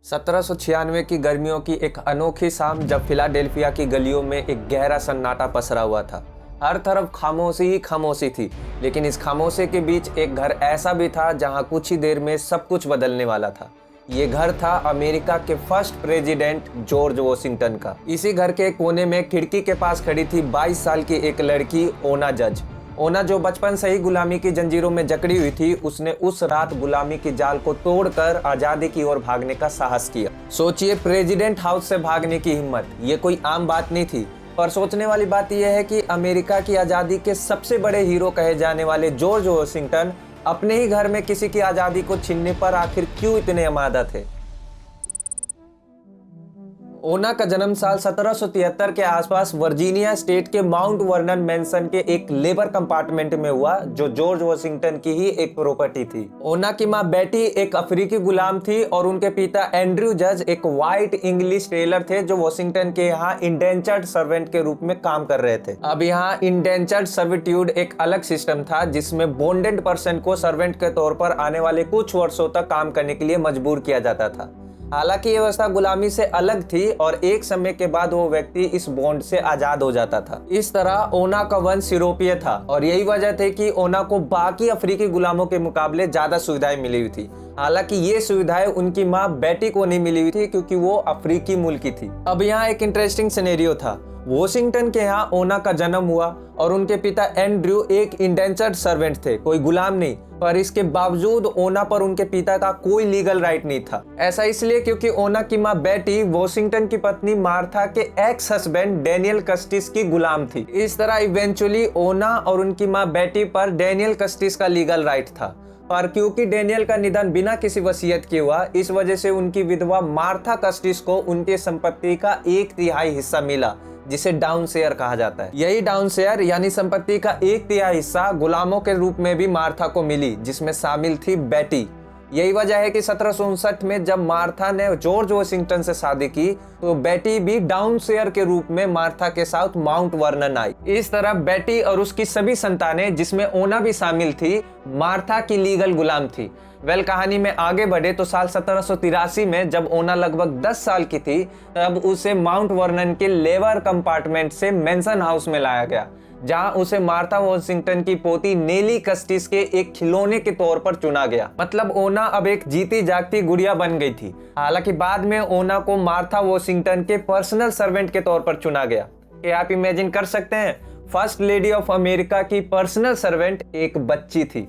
1796 की गर्मियों की एक अनोखी शाम जब फिलाडेल्फिया की गलियों में एक गहरा सन्नाटा पसरा हुआ था। हर तरफ खामोशी ही खामोशी थी, लेकिन इस खामोशी के बीच एक घर ऐसा भी था जहां कुछ ही देर में सब कुछ बदलने वाला था। ये घर था अमेरिका के फर्स्ट प्रेसिडेंट जॉर्ज वॉशिंगटन का। इसी घर के कोने में खिड़की के पास खड़ी थी 22 साल की एक लड़की ओना जज। ओना जो बचपन से ही गुलामी की जंजीरों में जकड़ी हुई थी, उसने उस रात गुलामी की जाल को तोड़कर आजादी की ओर भागने का साहस किया। सोचिए, प्रेसिडेंट हाउस से भागने की हिम्मत, ये कोई आम बात नहीं थी। पर सोचने वाली बात यह है कि अमेरिका की आजादी के सबसे बड़े हीरो कहे जाने वाले जॉर्ज वॉशिंगटन अपने ही घर में किसी की आजादी को छीनने पर आखिर क्यों इतने आमादा थे। ओना का जन्म साल 1773 के आसपास वर्जीनिया स्टेट के माउंट वर्नन मैंसन के एक लेबर कंपार्टमेंट में हुआ, जो जॉर्ज वॉशिंगटन की ही एक प्रॉपर्टी थी। ओना की मां बेटी एक अफ्रीकी गुलाम थी और उनके पिता एंड्रयू जज एक व्हाइट इंग्लिश टेलर थे, जो वॉशिंगटन के यहाँ इंडेंचर्ड सर्वेंट के रूप में काम कर रहे थे। अब यहाँ इंडेंचर्ड सर्विट्यूड एक अलग सिस्टम था, जिसमें बॉन्डेड पर्सन को सर्वेंट के तौर पर आने वाले कुछ वर्षों तक काम करने के लिए मजबूर किया जाता था। हालांकि ये व्यवस्था गुलामी से अलग थी और एक समय के बाद वो व्यक्ति इस बॉन्ड से आजाद हो जाता था। इस तरह ओना का वंश यूरोपीय था और यही वजह थी कि ओना को बाकी अफ्रीकी गुलामों के मुकाबले ज्यादा सुविधाएं मिली हुई थी। हालांकि ये सुविधाएं उनकी मां बेटी को नहीं मिली हुई थी, क्योंकि वो अफ्रीकी मूल की थी। अब यहाँ एक इंटरेस्टिंग सिनेरियो था। वॉशिंगटन के यहाँ ओना का जन्म हुआ और उनके पिता एंड्रयू एक इंडेंचर्ड सर्वेंट थे, कोई गुलाम नहीं। पर इसके बावजूद ओना पर उनके पिता का कोई लीगल राइट नहीं था। ऐसा इसलिए क्योंकि ओना की मां बेटी वॉशिंगटन की पत्नी मार्था के एक्स हस्बैंड डेनियल कस्टिस की गुलाम थी। इस तरह इवेंचुअली ओना और उनकी मां बेटी पर डेनियल कस्टिस का लीगल राइट था। पर क्योंकि डेनियल का निधन बिना किसी वसीयत के हुआ, इस वजह से उनकी विधवा मार्था कस्टिस को उनकी संपत्ति का 1/3 हिस्सा मिला, जिसे डाउन शेयर कहा जाता है। यही डाउन शेयर यानी संपत्ति का 1/3 हिस्सा गुलामों के रूप में भी मार्था को मिली, जिसमें शामिल थी बेटी। यही वजह है कि 1759 में जब मार्था ने जॉर्ज वॉशिंगटन से शादी की, तो बेटी भी डाउन शेयर के रूप में मार्था के साथ माउंट वर्नन आई। इस तरह बेटी और उसकी सभी संतानें, जिसमें ओना भी शामिल थी, मार्था की लीगल गुलाम थी। कहानी में आगे बढ़े तो साल 1783 में जब ओना लगभग 10 साल की थी, तब उसे माउंट वर्नन के लेबर कंपार्टमेंट से मैंसन हाउस में लाया गया, जहां उसे मार्था वॉशिंगटन की पोती नेली कस्टिस के एक खिलौने के तौर पर चुना गया। मतलब ओना अब एक जीती जागती गुड़िया बन गई थी। हालांकि बाद में ओना को मार्था वॉशिंगटन के पर्सनल सर्वेंट के तौर पर चुना गया। क्या आप इमेजिन कर सकते हैं, फर्स्ट लेडी ऑफ अमेरिका की पर्सनल सर्वेंट एक बच्ची थी।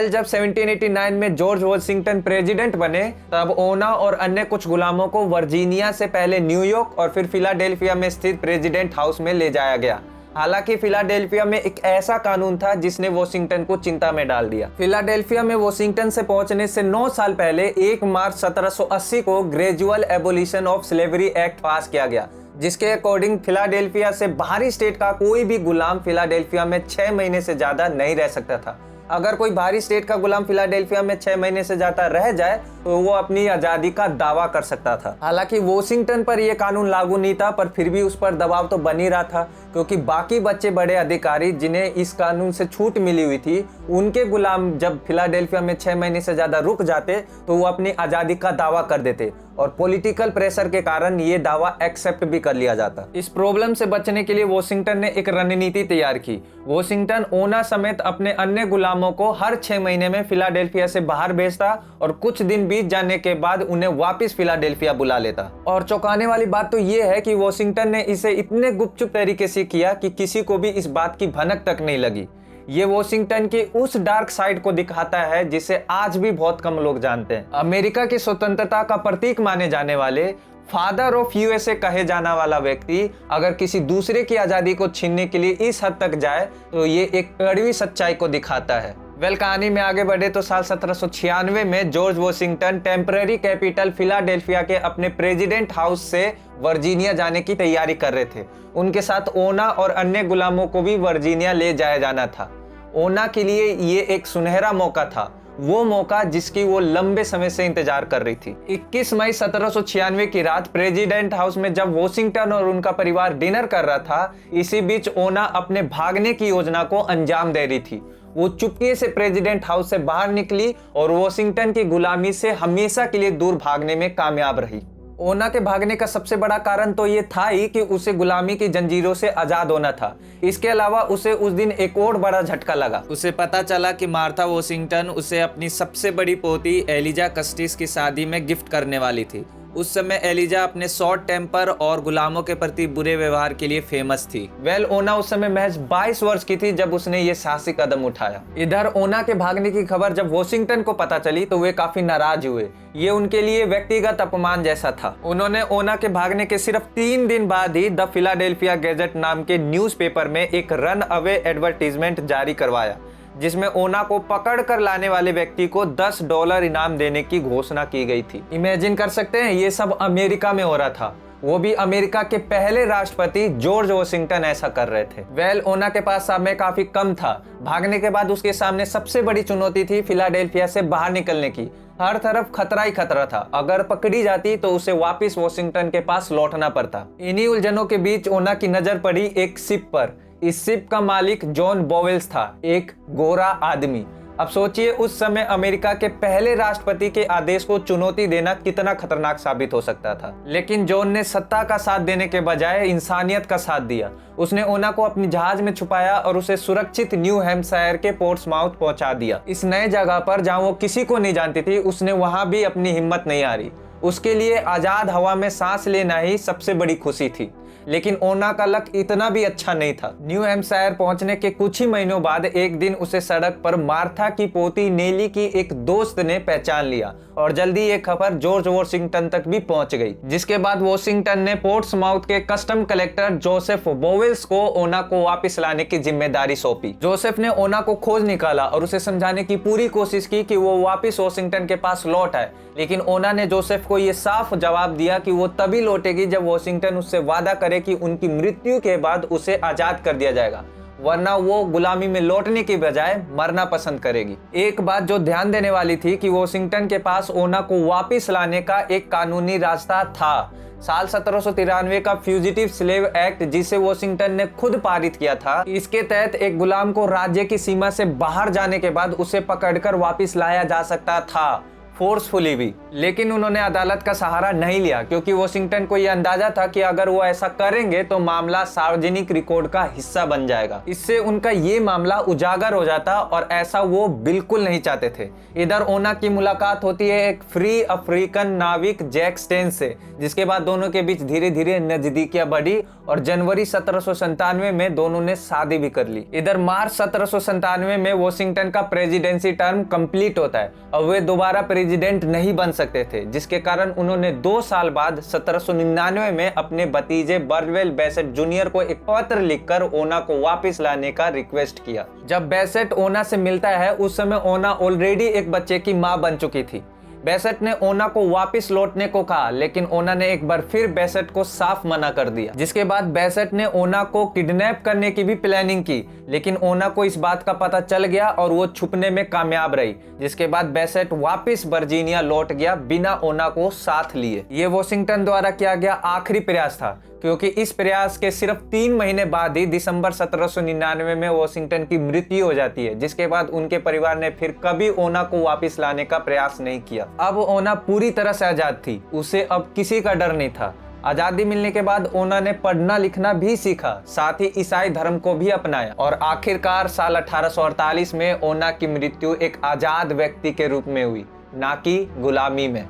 जब 1789 में जॉर्ज वॉशिंगटन प्रेसिडेंट बने, तब ओना और अन्य कुछ गुलामों को वर्जीनिया से पहले न्यूयॉर्क और फिर फिलाडेल्फिया में स्थित प्रेसिडेंट हाउस में ले जाया गया। हालांकि फिलाडेल्फिया में एक ऐसा कानून था जिसने वॉशिंगटन को चिंता में डाल दिया। फिलाडेल्फिया में वॉशिंगटन से पहुंचने से 9 साल पहले 1 मार्च 1780 को gradual abolition of slavery act पास किया गया, जिसके अकॉर्डिंग फिलाडेल्फिया से बाहरी स्टेट का कोई भी गुलाम फिलाडेल्फिया में 6 महीने से ज्यादा नहीं रह सकता था। अगर कोई बाहरी स्टेट का गुलाम फिलाडेल्फिया में 6 महीने से ज्यादा रह जाए, तो वो अपनी आजादी का दावा कर सकता था। हालांकि वॉशिंगटन पर यह कानून लागू नहीं था, पर फिर भी उस पर दबाव तो बन ही रहा था, क्योंकि बाकी बच्चे बड़े अधिकारी जिन्हें इस कानून से छूट मिली हुई थी, उनके गुलाम जब फिलाडेल्फिया में 6 महीने से ज्यादा रुक जाते, तो वो अपनी आजादी का दावा कर देते और पॉलिटिकल प्रेशर के कारण ये दावा एक्सेप्ट भी कर लिया जाता। इस प्रॉब्लम से बचने के लिए वॉशिंगटन ने एक रणनीति तैयार की। वॉशिंगटन ओना समेत अपने अन्य गुलामों को हर 6 महीने में फिलाडेल्फिया से बाहर भेजता और कुछ दिन बीत जाने के बाद उन्हें वापस फिलाडेल्फिया बुला लेता। और चौंकाने वाली बात तो ये है कि वॉशिंगटन ने इसे इतने गुपचुप तरीके से किया कि किसी को भी इस बात की भनक तक नहीं लगी। ये वॉशिंगटन की उस डार्क साइड को दिखाता है जिसे आज भी बहुत कम लोग जानते हैं। अमेरिका की स्वतंत्रता का प्रतीक माने जाने वाले, फादर ऑफ यूएसए कहे जाना वाला व्यक्ति अगर किसी दूसरे की आजादी को छीनने के लिए इस हद तक जाए, तो ये एक कड़वी सच्चाई को दिखाता है। कहानी में आगे बढ़े तो साल 1796 में George Washington temporary capital Philadelphia के अपने प्रेसिडेंट हाउस से वर्जीनिया जाने की तैयारी कर रहे थे। उनके साथ ओना और अन्य गुलामों को भी वर्जीनिया ले जाया जाना था। ओना के लिए ये एक सुनहरा मौका था, वो मौका जिसकी वो लंबे समय से इंतजार कर रही थी। 21 मई 1796 की रात प्रेसिडेंट हाउस में जब वॉशिंगटन और उनका परिवार डिनर कर रहा था, इसी बीच ओना अपने भागने की योजना को अंजाम दे रही थी। वो चुपके से प्रेसिडेंट हाउस से बाहर निकली और वॉशिंगटन की गुलामी से हमेशा के लिए दूर भागने में कामयाब रही। ओना के भागने का सबसे बड़ा कारण तो ये था ही कि उसे गुलामी की जंजीरों से आजाद होना था। इसके अलावा उसे उस दिन एक और बड़ा झटका लगा। उसे पता चला कि मार्था वॉशिंगटन उसे अपनी सबसे बड़ी पोती एलिजा कस्टिस की शादी में गिफ्ट करने वाली थी। उस समय एलिजा अपने शॉर्ट टेम्पर और गुलामों के प्रति बुरे व्यवहार के लिए फेमस थी। ओना उस समय महज 22 वर्ष की थी जब उसने ये साहसी कदम उठाया। इधर ओना के भागने की खबर जब वॉशिंगटन को पता चली तो वे काफी नाराज हुए। ये उनके लिए व्यक्तिगत अपमान जैसा था। उन्होंने ओना के भागने के सिर्फ 3 दिन बाद ही द फिलाडेल्फिया गैजेट नाम के न्यूज़पेपर में एक रन अवे एडवर्टीजमेंट जारी करवाया, जिसमें ओना को पकड़ कर लाने वाले व्यक्ति को $10 इनाम देने की घोषणा की गई थी। इमेजिन कर सकते हैं, ये सब अमेरिका में हो रहा था, वो भी अमेरिका के पहले राष्ट्रपति जॉर्ज वॉशिंगटन ऐसा कर रहे थे। ओना के पास समय काफी कम था। भागने के बाद उसके सामने सबसे बड़ी चुनौती थी फिलाडेल्फिया से बाहर निकलने की। हर तरफ खतरा ही खतरा था। अगर पकड़ी जाती तो उसे वापस वॉशिंगटन के पास लौटना पड़ता। इन्हीं उलझनों के बीच ओना की नजर पड़ी एक शिप पर। इस शिप का मालिक जॉन बोवेल्स था, एक गोरा आदमी। अब सोचिए उस समय अमेरिका के पहले राष्ट्रपति के आदेश को चुनौती देना कितना खतरनाक साबित हो सकता था। लेकिन जॉन ने सत्ता का साथ देने के बजाय इंसानियत का साथ दिया। उसने ओना को अपनी जहाज में छुपाया और उसे सुरक्षित न्यू हैम्पशायर के पोर्ट्समाउथ पहुंचा दिया। इस नए जगह पर जहां वो किसी को नहीं जानती थी, उसने वहां भी अपनी हिम्मत नहीं हारी। उसके लिए आजाद हवा में सांस लेना ही सबसे बड़ी खुशी थी। लेकिन ओना का लक इतना भी अच्छा नहीं था। न्यू हैम्पशायर पहुंचने के कुछ ही महीनों बाद एक दिन उसे सड़क पर मार्था की पोती नेली की एक दोस्त ने पहचान लिया और जल्दी ये खबर जॉर्ज वॉशिंगटन तक भी पहुंच गई। जिसके बाद वॉशिंगटन ने पोर्ट्समाउथ के कस्टम कलेक्टर जोसेफ बोवेल्स को ओना को वापस लाने की जिम्मेदारी सौंपी। जोसेफ ने ओना को खोज निकाला और उसे समझाने की पूरी कोशिश की कि वो वापस वॉशिंगटन के पास लौट आए। लेकिन ओना ने जोसेफ को ये साफ जवाब दिया कि वो तभी लौटेगी जब वॉशिंगटन उससे वादा करे कि उनकी मृत्यु के बाद उसे आजाद कर दिया जाएगा, वरना वो गुलामी में लौटने की बजाय मरना पसंद करेगी। एक बात जो ध्यान देने वाली थी कि वॉशिंगटन के पास ओना को वापस लाने का एक कानूनी रास्ता था। साल 1793 का फ्यूजिटिव स्लेव एक्ट, जिसे वॉशिंगटन ने खुद पारित किया था, इसके तहत एक गुलाम को राज्य की सीमा से बाहर जाने के बाद उसे पकड़कर वापस लाया जा सकता था, फोर्सफुली भी। लेकिन उन्होंने अदालत का सहारा नहीं लिया क्योंकि वॉशिंगटन को यह अंदाजा था कि अगर वो ऐसा करेंगे तो मामला सार्वजनिक रिकॉर्ड का हिस्सा बन जाएगा। इससे उनका ये मामला उजागर हो जाता और ऐसा वो बिल्कुल नहीं चाहते थे। इधर ओना की मुलाकात होती है एक फ्री अफ्रीकन नाविक जैक स्टेन से, जिसके बाद दोनों के बीच धीरे धीरे नजदीकियां बढ़ी और जनवरी 1797 में दोनों ने शादी भी कर ली। इधर मार्च 1797 में वॉशिंगटन का प्रेसिडेंसी टर्म कंप्लीट होता है और वे दोबारा प्रेसिडेंट नहीं बन सकते थे, जिसके कारण उन्होंने 2 साल बाद 1799 में अपने भतीजे बर्नवेल बेसेट जूनियर को एक पत्र लिखकर ओना को वापस लाने का रिक्वेस्ट किया। जब बेसेट ओना से मिलता है उस समय ओना ऑलरेडी एक बच्चे की मां बन चुकी थी। बेसेट ने ओना को वापस लौटने को कहा, लेकिन ओना ने एक बार फिर बेसेट को साफ मना कर दिया। जिसके बाद बेसेट ने ओना को किडनैप करने की भी प्लानिंग की, लेकिन ओना को इस बात का पता चल गया और वो छुपने में कामयाब रही। जिसके बाद बेसेट वापस वर्जीनिया लौट गया बिना ओना को साथ लिए। ये वॉशिंगटन द्वारा किया गया आखिरी प्रयास था, क्योंकि इस प्रयास के सिर्फ 3 महीने बाद ही दिसंबर 1799 में वॉशिंगटन की मृत्यु हो जाती है। जिसके बाद उनके परिवार ने फिर कभी ओना को वापस लाने का प्रयास नहीं किया। अब ओना पूरी तरह से आजाद थी, उसे अब किसी का डर नहीं था। आजादी मिलने के बाद ओना ने पढ़ना लिखना भी सीखा, साथ ही ईसाई धर्म को भी अपनाया और आखिरकार साल 1848 में ओना की मृत्यु एक आजाद व्यक्ति के रूप में हुई, ना कि गुलामी में।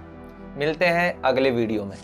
मिलते हैं अगले वीडियो में।